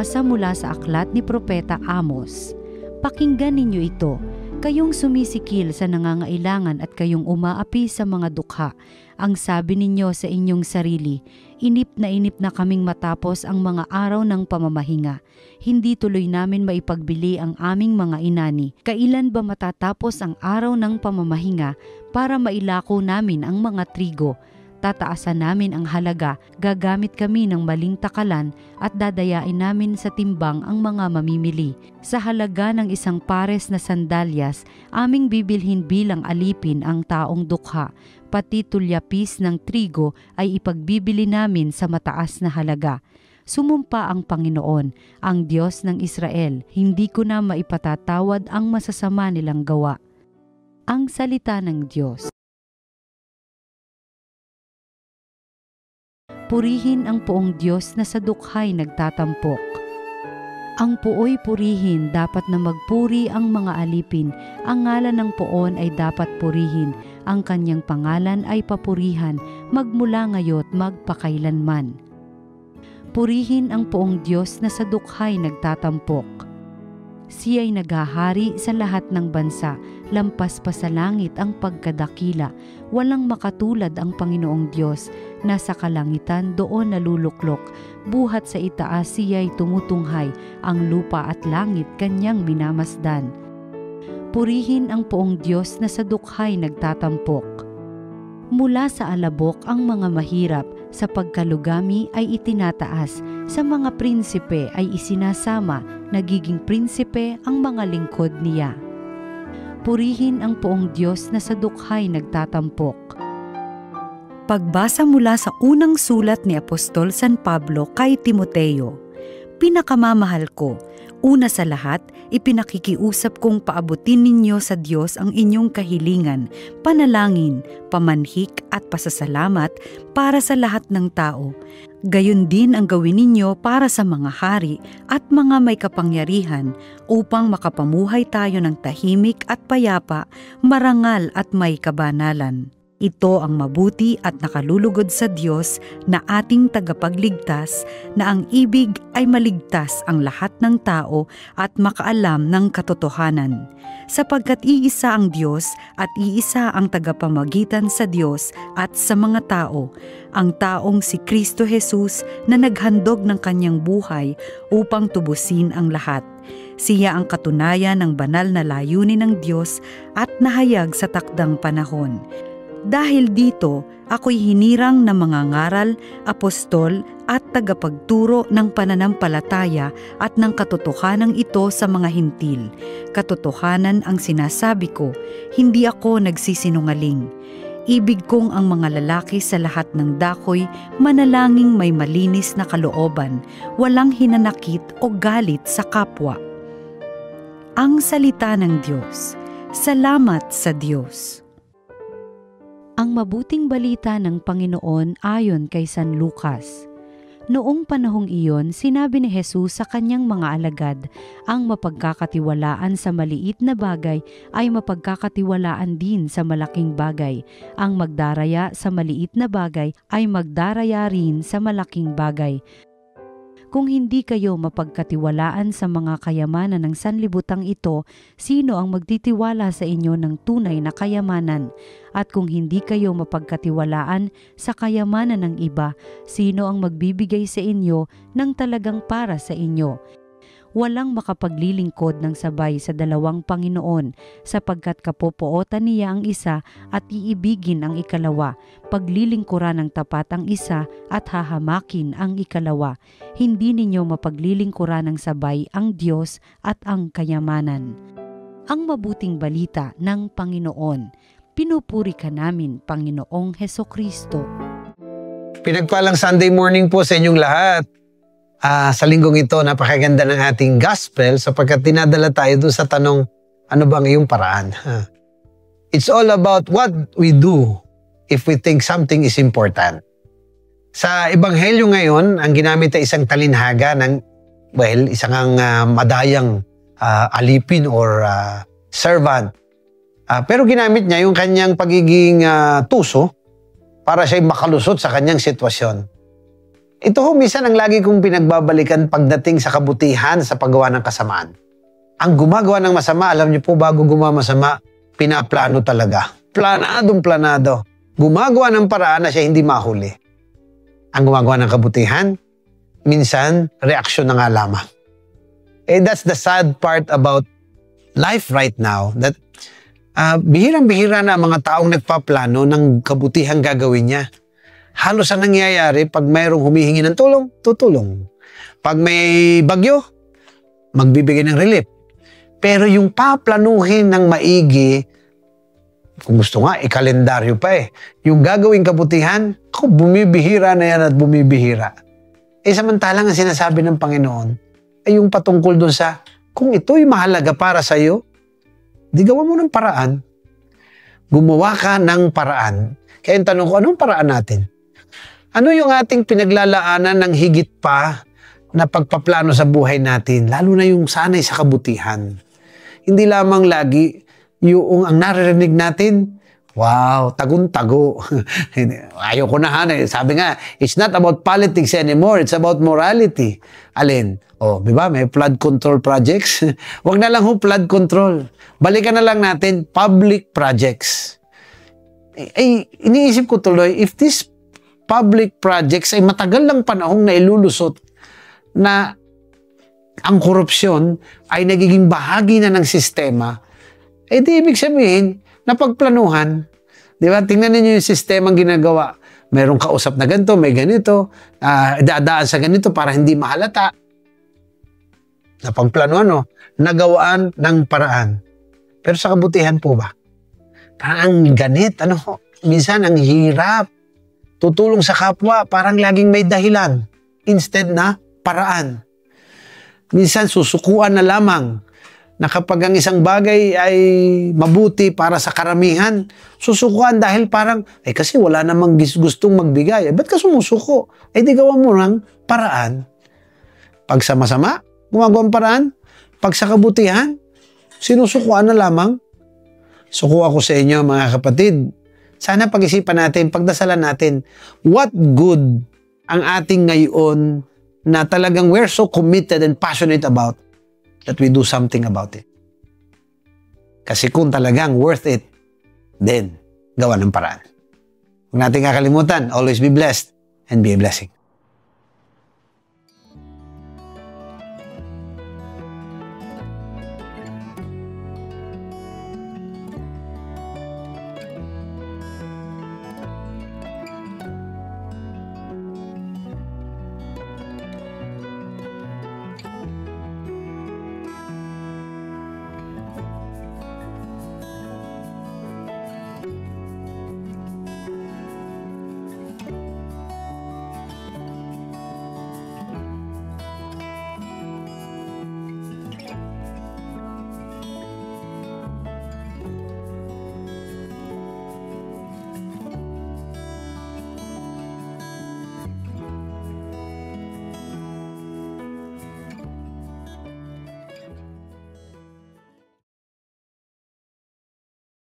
Pagbasa mula sa aklat ni Propeta Amos. Pakinggan ninyo ito, kayong sumisikil sa nangangailangan at kayong umaapi sa mga dukha. Ang sabi ninyo sa inyong sarili, inip na kaming matapos ang mga araw ng pamamahinga. Hindi tuloy namin maipagbili ang aming mga inani. Kailan ba matatapos ang araw ng pamamahinga para mailako namin ang mga trigo? Tataasan namin ang halaga, gagamit kami ng maling takalan at dadayain namin sa timbang ang mga mamimili. Sa halaga ng isang pares na sandalyas, aming bibilhin bilang alipin ang taong dukha. Pati tulyapis ng trigo ay ipagbibili namin sa mataas na halaga. Sumumpa ang Panginoon, ang Diyos ng Israel, hindi ko na maipatatawad ang masasama nilang gawa. Ang salita ng Diyos. Purihin ang poong Diyos na sa dukhay nagtatampok. Ang poo'y purihin, dapat na magpuri ang mga alipin. Ang ngalan ng poon ay dapat purihin. Ang kanyang pangalan ay papurihan, magmula ngayo't magpakailanman. Purihin ang poong Diyos na sa dukhay nagtatampok. Siya'y naghahari sa lahat ng bansa, lampas pa sa langit ang pagkadakila. Walang makatulad ang Panginoong Diyos, nasa kalangitan doon naluluklok. Buhat sa itaas siya'y tumutunghay, ang lupa at langit kanyang minamasdan. Purihin ang poong Diyos na sa dukhay nagtatampok. Mula sa alabok ang mga mahirap, sa pagkalugami ay itinataas, sa mga prinsipe ay isinasama, nagiging prinsipe ang mga lingkod niya. Purihin ang poong Diyos na sa dukhay nagtatampok. Pagbasa mula sa unang sulat ni Apostol San Pablo kay Timoteo. Pinakamamahal ko, una sa lahat, ipinakikiusap kong paabutin ninyo sa Diyos ang inyong kahilingan, panalangin, pamanhik at pasasalamat para sa lahat ng tao. Gayon din ang gawin ninyo para sa mga hari at mga may kapangyarihan upang makapamuhay tayo ng tahimik at payapa, marangal at may kabanalan. Ito ang mabuti at nakalulugod sa Diyos na ating tagapagligtas, na ang ibig ay maligtas ang lahat ng tao at makaalam ng katotohanan. Sapagkat iisa ang Diyos at iisa ang tagapamagitan sa Diyos at sa mga tao, ang taong si Kristo Jesus na naghandog ng kanyang buhay upang tubusin ang lahat. Siya ang katunayan ng banal na layunin ng Diyos at nahayag sa takdang panahon. Dahil dito, ako'y hinirang na mga ngaral, apostol at tagapagturo ng pananampalataya at ng katotohanan ito sa mga hintil. Katotohanan ang sinasabi ko, hindi ako nagsisinungaling. Ibig kong ang mga lalaki sa lahat ng dakoy manalangin may malinis na kalooban, walang hinanakit o galit sa kapwa. Ang salita ng Diyos. Salamat sa Diyos. Ang mabuting balita ng Panginoon ayon kay San Lucas. Noong panahong iyon, sinabi ni Jesus sa kanyang mga alagad, ang mapagkakatiwalaan sa maliit na bagay ay mapagkakatiwalaan din sa malaking bagay. Ang magdaraya sa maliit na bagay ay magdaraya rin sa malaking bagay. Kung hindi kayo mapagkatiwalaan sa mga kayamanan ng sanlibutang ito, sino ang magtitiwala sa inyo ng tunay na kayamanan? At kung hindi kayo mapagkatiwalaan sa kayamanan ng iba, sino ang magbibigay sa inyo ng talagang para sa inyo? Walang makapaglilingkod ng sabay sa dalawang Panginoon, sapagkat kapopootan niya ang isa at iibigin ang ikalawa, paglilingkuran ng tapat ang isa at hahamakin ang ikalawa. Hindi ninyo mapaglilingkuran ng sabay ang Diyos at ang kayamanan. Ang mabuting balita ng Panginoon. Pinupuri ka namin, Panginoong Hesukristo. Pinagpalang Sunday morning po sa inyong lahat. Sa linggong ito, napakaganda ng ating gospel sapagkat dinadala tayo doon sa tanong, ano bang iyong paraan? It's all about what we do if we think something is important. Sa Ebanghelyo ngayon, ang ginamit ay isang talinhaga ng, isang madayang alipin or servant. Pero ginamit niya yung kanyang pagiging tuso para siya'y makalusot sa kanyang sitwasyon. Ito ho, minsan ang lagi kong pinagbabalikan pagdating sa kabutihan sa paggawa ng kasamaan. Ang gumagawa ng masama, alam niyo po, bago gumawa masama, pinaplano talaga. Planado. Gumagawa ng paraan na siya hindi mahuli. Ang gumagawa ng kabutihan, minsan, reaksyon na nga lamang. That's the sad part about life right now, that bihirang-bihira na ang mga taong nagpaplano ng kabutihang gagawin niya. Halos ang nangyayari, pag mayroong humihingi ng tulong, tutulong. Pag may bagyo, magbibigay ng relief. Pero yung paplanuhin ng maigi, kung gusto nga, ikalendaryo pa eh. Yung gagawing kabutihan, bumibihira na yan at bumibihira. Samantalang ang sinasabi ng Panginoon ay yung patungkol dun sa, kung ito'y mahalaga para sa'yo, di gawa mo ng paraan. Gumawa ka ng paraan. Kaya yung tanong ko, anong paraan natin? Ano yung ating pinaglalaanan ng higit pa na pagpaplano sa buhay natin, lalo na yung sanay sa kabutihan? Hindi lamang lagi yung ang naririnig natin, wow, tagun-tago. Ayoko na hanay. Sabi nga, it's not about politics anymore, it's about morality. Alin? Di ba? May flood control projects. Wag na lang flood control. Balikan na lang natin public projects. Iniisip ko tuloy, if this public projects ay matagal lang panahong na ilulusot na ang korupsyon ay nagiging bahagi na ng sistema, di ibig sabihin na pagplanuhan, di ba? Tingnan niyo yung sistemang ginagawa. Merong kausap na ganito, may ganito, dadaan sa ganito para hindi mahalata. Napagplanuhan, nagawaan ng paraan. Pero sa kabutihan po ba? Parang ang ganit, minsan ang hirap. Tutulong sa kapwa, parang laging may dahilan. Instead na paraan. Minsan susukuan na lamang na kapag ang isang bagay ay mabuti para sa karamihan, susukuan dahil parang, kasi wala namang gustong magbigay. Ba't ka sumusuko? Di gawa mo ng paraan. Pag sa masama, gumagawa ng paraan. Pag sa kabutihan, sinusukuan na lamang. Suko ako sa inyo, mga kapatid. Sana pag-isipan natin, pagdasalan natin, what good ang ating ngayon na talagang we're so committed and passionate about that we do something about it. Kasi kung talagang worth it, then gawa ng paraan. Huwag natin kakalimutan, always be blessed and be a blessing.